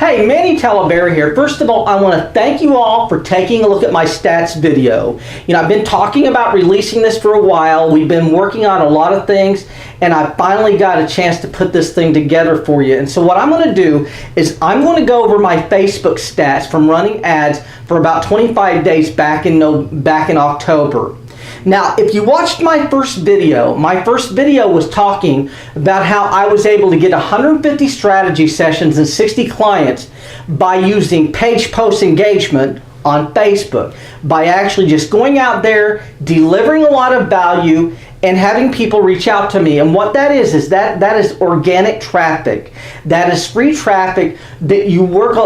Hey, Manny Talavera here. First of all, I want to thank you all for taking a look at my stats video. I've been talking about releasing this for a while. We've been working on a lot of things, and I finally got a chance to put this thing together for you. And so what I'm going to do is I'm going to go over my Facebook stats from running ads for about 25 days back in October. Now, if you watched my first video was talking about how I was able to get 150 strategy sessions and 60 clients by using page post engagement on Facebook, by actually just going out there, delivering a lot of value, and having people reach out to me. And what that is that is organic traffic. That is free traffic that you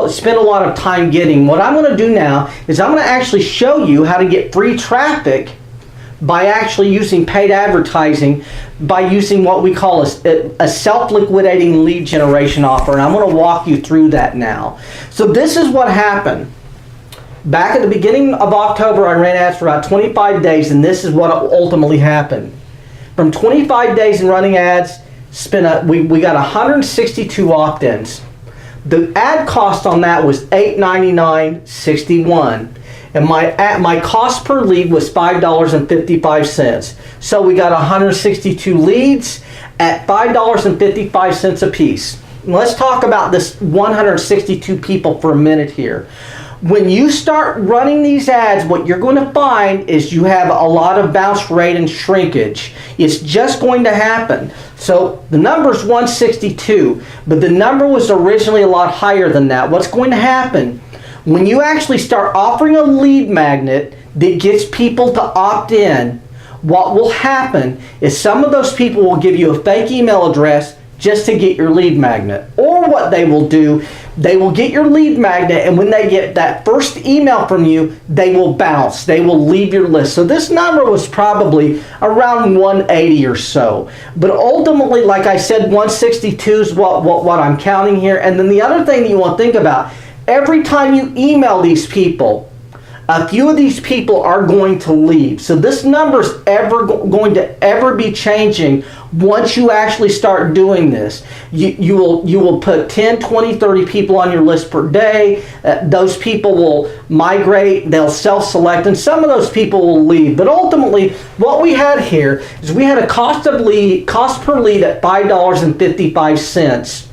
spend a lot of time getting. What I'm going to do now is I'm going to actually show you how to get free traffic by actually using paid advertising, by using what we call a self-liquidating lead generation offer. And I'm going to walk you through that now. So this is what happened. Back at the beginning of October, I ran ads for about 25 days, and this is what ultimately happened. From 25 days in running ads, we got 162 opt-ins. The ad cost on that was $8.99.61. And my cost per lead was $5.55. So we got 162 leads at $5.55 a piece. Let's talk about this 162 people for a minute here. When you start running these ads, what you're going to find is you have a lot of bounce rate and shrinkage. It's just going to happen. So the number is 162, but the number was originally a lot higher than that. What's going to happen? When you actually start offering a lead magnet that gets people to opt in, what will happen is some of those people will give you a fake email address just to get your lead magnet. Or what they will do, they will get your lead magnet, and when they get that first email from you, they will bounce. They will leave your list. So this number was probably around 180 or so. But ultimately, like I said, 162 is what I'm counting here. And then the other thing that you want to think about, every time you email these people, a few of these people are going to leave. So this number is going to be changing once you actually start doing this. You will put 10, 20, 30 people on your list per day. Those people will migrate, they'll self-select, and some of those people will leave. But ultimately, what we had here is we had a cost per lead at $5.55.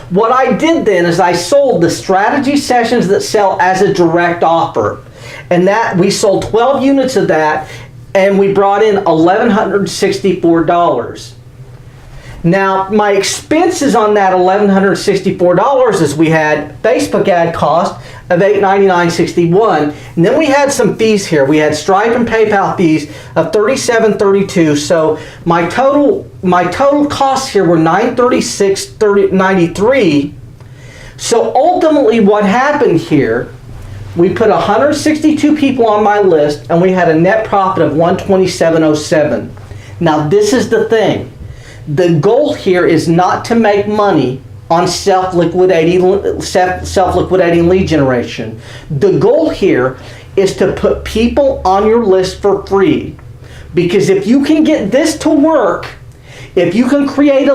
What I did then is I sold the strategy sessions that sell as a direct offer. And that we sold 12 units of that, and we brought in $1,164. Now, my expenses on that $1,164 is we had Facebook ad cost of $899.61, and then we had some fees here. We had Stripe and PayPal fees of $37.32. So my total costs here were $936.93. So ultimately, what happened here? We put 162 people on my list, and we had a net profit of $127.07. Now, this is the thing. The goal here is not to make money on self-liquidating lead generation. The goal here is to put people on your list for free. Because if you can get this to work, if you can create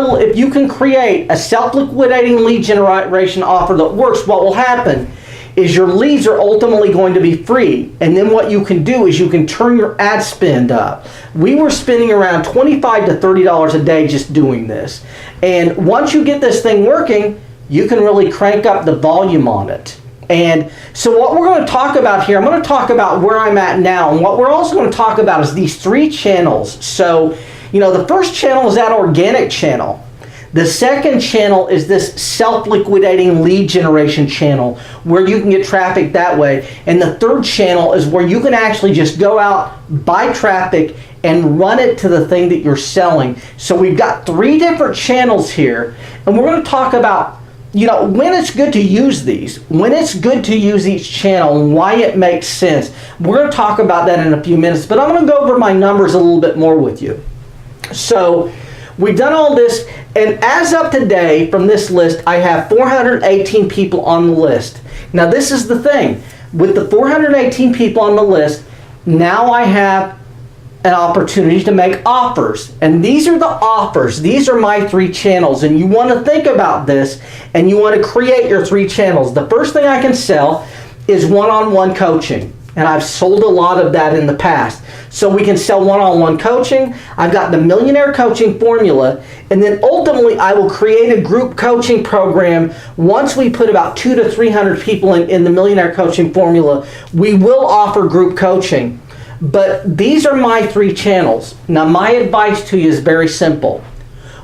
a self-liquidating lead generation offer that works, what will happen is your leads are ultimately going to be free. And then what you can do is you can turn your ad spend up. We were spending around $25 to $30 a day just doing this. And once you get this thing working, you can really crank up the volume on it. And so what we're going to talk about here, I'm going to talk about where I'm at now. And what we're also going to talk about is these three channels. So, the first channel is that organic channel. The second channel is this self-liquidating lead generation channel where you can get traffic that way. And the third channel is where you can actually just go out, buy traffic, and run it to the thing that you're selling. So we've got three different channels here, and we're going to talk about when it's good to use these, when it's good to use each channel, and why it makes sense. We're going to talk about that in a few minutes, but I'm going to go over my numbers a little bit more with you. So we've done all this, and as of today, from this list, I have 418 people on the list. Now, this is the thing. With the 418 people on the list, now I have an opportunity to make offers. And these are the offers. These are my 3 channels. And you want to think about this, and you want to create your 3 channels. The first thing I can sell is one-on-one coaching. And I've sold a lot of that in the past. So we can sell one-on-one coaching. I've got the Millionaire Coaching Formula. And then ultimately, I will create a group coaching program. Once we put about 200 to 300 people in the Millionaire Coaching Formula, we will offer group coaching. But these are my 3 channels. Now, my advice to you is very simple.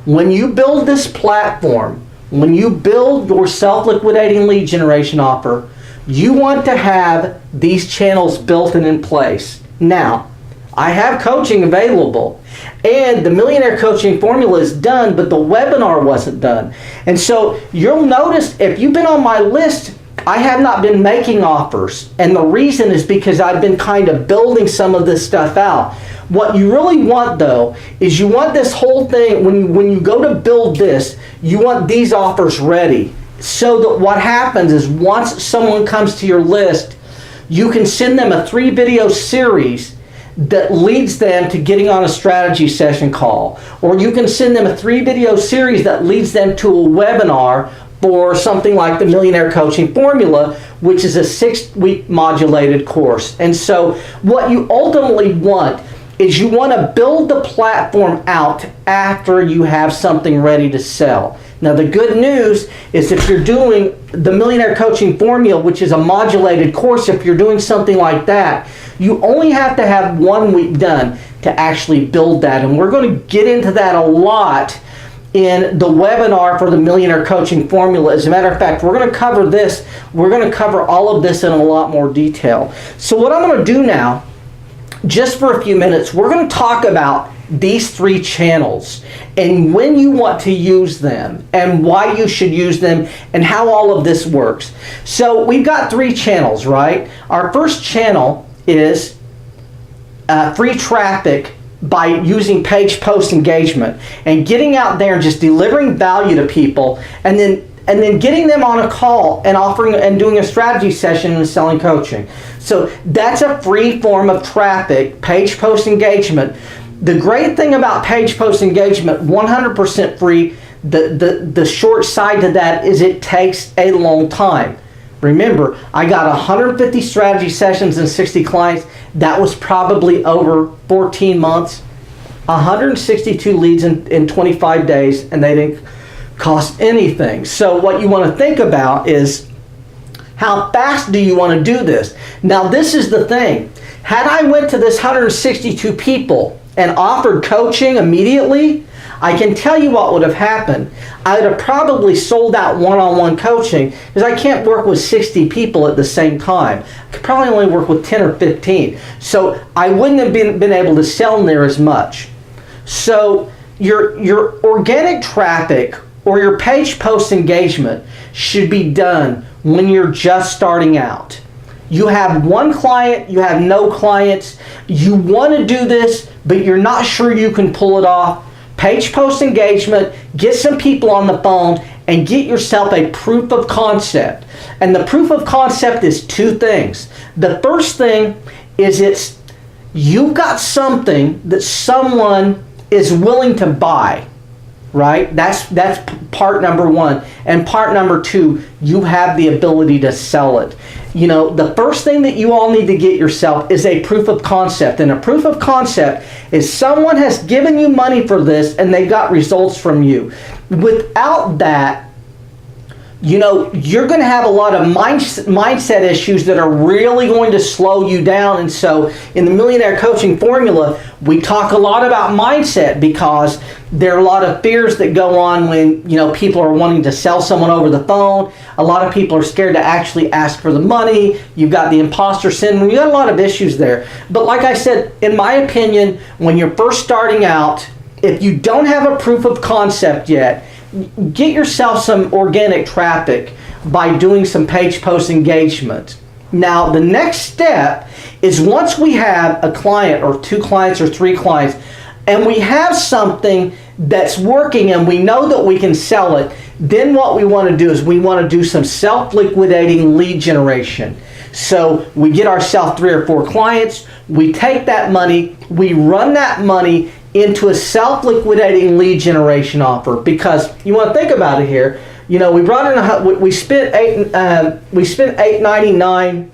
When you build this platform, when you build your self-liquidating lead generation offer, you want to have these channels built and in place. Now, I have coaching available, and the Millionaire Coaching Formula is done, but the webinar wasn't done. And so you'll notice, if you've been on my list, I have not been making offers. And the reason is because I've been kind of building some of this stuff out. What you really want, though, is you want this whole thing, when you go to build this, you want these offers ready. So that what happens is, once someone comes to your list, you can send them a 3-video series that leads them to getting on a strategy session call. Or you can send them a 3-video series that leads them to a webinar for something like the Millionaire Coaching Formula, which is a 6-week modulated course. And so what you ultimately want is you want to build the platform out after you have something ready to sell. Now, the good news is, if you're doing the Millionaire Coaching Formula, which is a modulated course, if you're doing something like that, you only have to have 1 week done to actually build that. And we're going to get into that a lot in the webinar for the Millionaire Coaching Formula. As a matter of fact, we're going to cover this. We're going to cover all of this in a lot more detail. So what I'm going to do now, just for a few minutes, we're going to talk about these 3 channels and when you want to use them and why you should use them and how all of this works. So we've got 3 channels, right? Our first channel is free traffic by using page post engagement and getting out there and just delivering value to people, and then getting them on a call and offering and doing a strategy session and selling coaching. So that's a free form of traffic, page post engagement. The great thing about page post engagement, 100% free, the short side to that is it takes a long time. Remember, I got 150 strategy sessions and 60 clients. That was probably over 14 months, 162 leads in 25 days, and they didn't cost anything. So what you want to think about is, how fast do you want to do this? Now, this is the thing. Had I went to this 162 people and offered coaching immediately, I can tell you what would have happened. I would have probably sold out one-on-one coaching, because I can't work with 60 people at the same time. I could probably only work with 10 or 15. So I wouldn't have been able to sell near as much. So your organic traffic or your page post engagement should be done when you're just starting out. You have 1 client, you have no clients, you want to do this, but you're not sure you can pull it off. Page post engagement, get some people on the phone, and get yourself a proof of concept. And the proof of concept is 2 things. The first thing is you've got something that someone is willing to buy, right? That's part number 1. And part number 2, you have the ability to sell it. You know, the first thing that you all need to get yourself is a proof of concept. And a proof of concept is someone has given you money for this and they got results from you. Without that, you know, you're going to have a lot of mindset issues that are really going to slow you down. And so in the Millionaire Coaching Formula, we talk a lot about mindset, because there are a lot of fears that go on when, you know, people are wanting to sell someone over the phone. A lot of people are scared to actually ask for the money. You've got the imposter syndrome. You've got a lot of issues there. But like I said, in my opinion, when you're first starting out, if you don't have a proof of concept yet, get yourself some organic traffic by doing some page post engagement. Now, the next step is, once we have a client or 2 clients or 3 clients, and we have something that's working and we know that we can sell it, then what we want to do is we want to do some self-liquidating lead generation. So we get ourselves 3 or 4 clients, we take that money, we run that money into a self-liquidating lead generation offer. Because you want to think about it here, you know, we brought in we spent $899.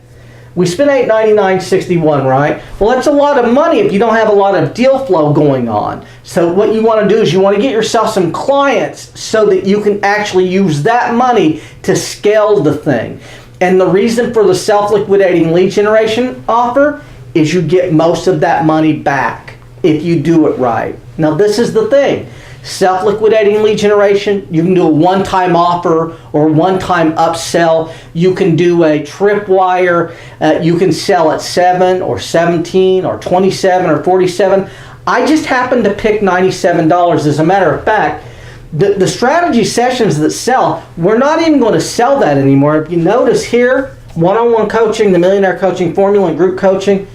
We spent $899.61, right? Well, that's a lot of money if you don't have a lot of deal flow going on. So what you want to do is you want to get yourself some clients so that you can actually use that money to scale the thing. And the reason for the self-liquidating lead generation offer is you get most of that money back if you do it right. Now, this is the thing. Self-liquidating lead generation, you can do a one-time offer or one-time upsell. You can do a tripwire. You can sell at 7 or 17 or 27 or 47. I just happened to pick $97. As a matter of fact, the strategy sessions that sell, we're not even going to sell that anymore. If you notice here, one-on-one coaching, the Millionaire Coaching Formula, and group coaching,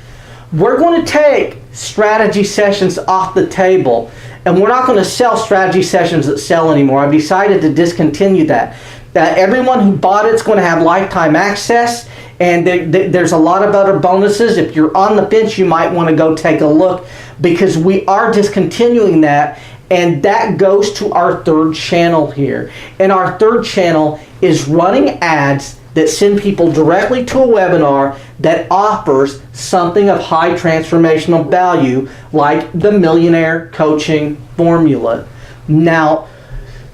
we're going to take strategy sessions off the table. And we're not going to sell strategy sessions that sell anymore. I've decided to discontinue that. Everyone who bought it's going to have lifetime access, and there's a lot of other bonuses. If you're on the fence, you might want to go take a look, because we are discontinuing that, and that goes to our 3rd channel here. And our 3rd channel is running ads that send people directly to a webinar that offers something of high transformational value, like the Millionaire Coaching Formula. Now,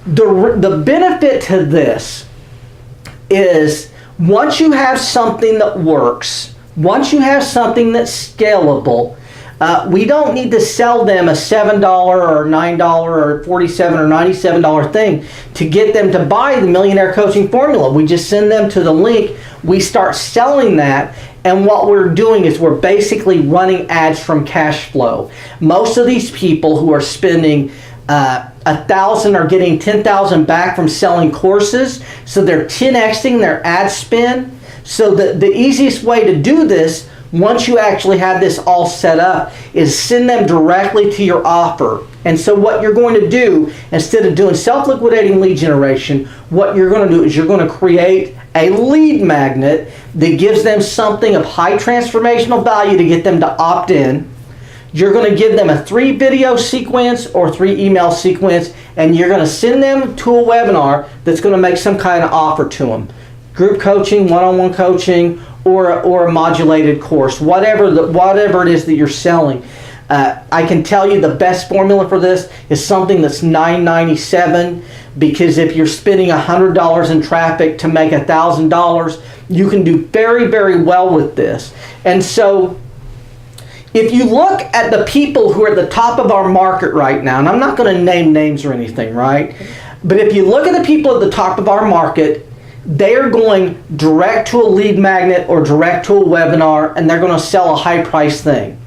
the benefit to this is once you have something that works, once you have something that's scalable, we don't need to sell them a $7 or $9 or $47 or $97 thing to get them to buy the Millionaire Coaching Formula. We just send them to the link, we start selling that, and what we're doing is we're basically running ads from cash flow. Most of these people who are spending $1,000 are getting $10,000 back from selling courses, so they're 10xing their ad spend. So the easiest way to do this, once you actually have this all set up, is send them directly to your offer. And so what you're going to do, instead of doing self-liquidating lead generation, what you're going to do is you're going to create a lead magnet that gives them something of high transformational value to get them to opt in. You're going to give them a 3 video sequence or 3 email sequence, and you're going to send them to a webinar that's going to make some kind of offer to them. Group coaching, one-on-one coaching, or a modulated course, whatever it is that you're selling. I can tell you the best formula for this is something that's $9.97, because if you're spending $100 in traffic to make $1,000, you can do very, very well with this. And so if you look at the people who are at the top of our market right now, and I'm not going to name names or anything, right? But if you look at the people at the top of our market, they are going direct to a lead magnet or direct to a webinar, and they're going to sell a high price thing.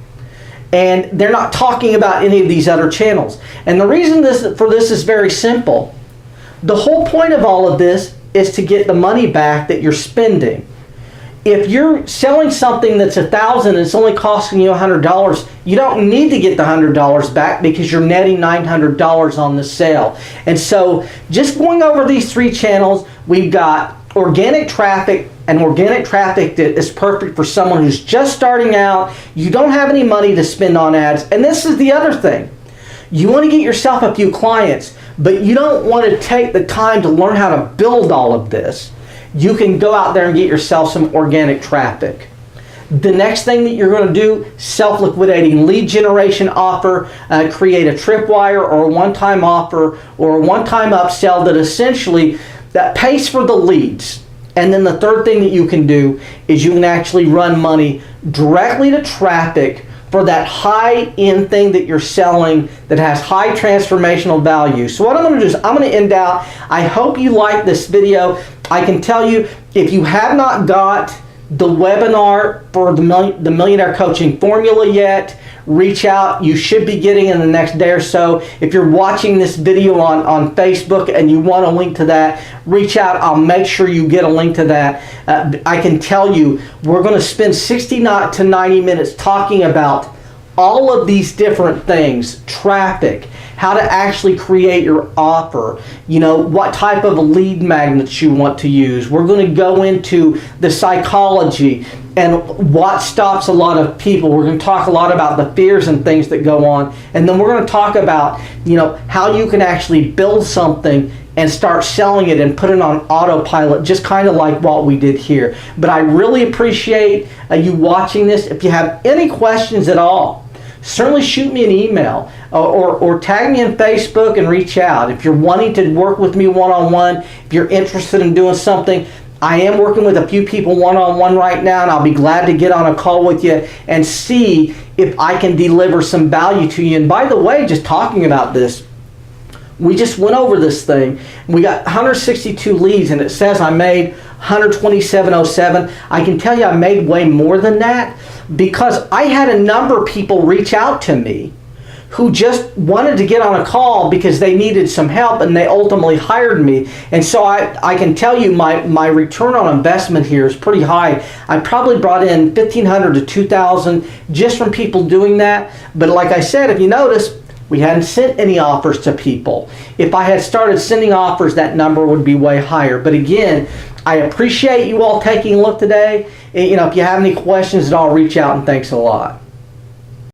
And they're not talking about any of these other channels. And the reason for this is very simple. The whole point of all of this is to get the money back that you're spending. If you're selling something that's $1,000 and it's only costing you $100, you don't need to get the $100 back, because you're netting $900 on the sale. And so just going over these 3 channels, we've got organic traffic, and organic traffic that is perfect for someone who's just starting out. You don't have any money to spend on ads. And this is the other thing. You want to get yourself a few clients, but you don't want to take the time to learn how to build all of this. You can go out there and get yourself some organic traffic. The next thing that you're going to do, self-liquidating lead generation offer, create a tripwire or a one-time offer or a one-time upsell that essentially that pays for the leads. And then the third thing that you can do is you can actually run money directly to traffic for that high-end thing that you're selling that has high transformational value. So what I'm going to do is I'm going to end out. I hope you like this video. I can tell you, if you have not got the webinar for the Millionaire Coaching Formula yet, reach out. You should be getting in the next day or so. If you're watching this video on Facebook and you want a link to that, reach out. I'll make sure you get a link to that. I can tell you, we're going to spend 60 to 90 minutes talking about all of these different things: traffic, how to actually create your offer, what type of lead magnets you want to use. We're going to go into the psychology and what stops a lot of people. We're going to talk a lot about the fears and things that go on, and then we're going to talk about how you can actually build something and start selling it and put it on autopilot, just kind of like what we did here. But I really appreciate you watching this. If you have any questions at all, certainly shoot me an email or tag me in Facebook and reach out. If you're wanting to work with me one-on-one, if you're interested in doing something, I am working with a few people one-on-one right now, and I'll be glad to get on a call with you and see if I can deliver some value to you. And by the way, just talking about this, we just went over this thing. We got 162 leads, and it says I made 127.07. I can tell you I made way more than that because I had a number of people reach out to me who just wanted to get on a call because they needed some help, and they ultimately hired me. And so I can tell you my return on investment here is pretty high. I probably brought in $1,500 to $2,000 just from people doing that. But like I said, if you notice, we hadn't sent any offers to people. If I had started sending offers, that number would be way higher. But again, I appreciate you all taking a look today. If you have any questions at all, reach out, and thanks a lot.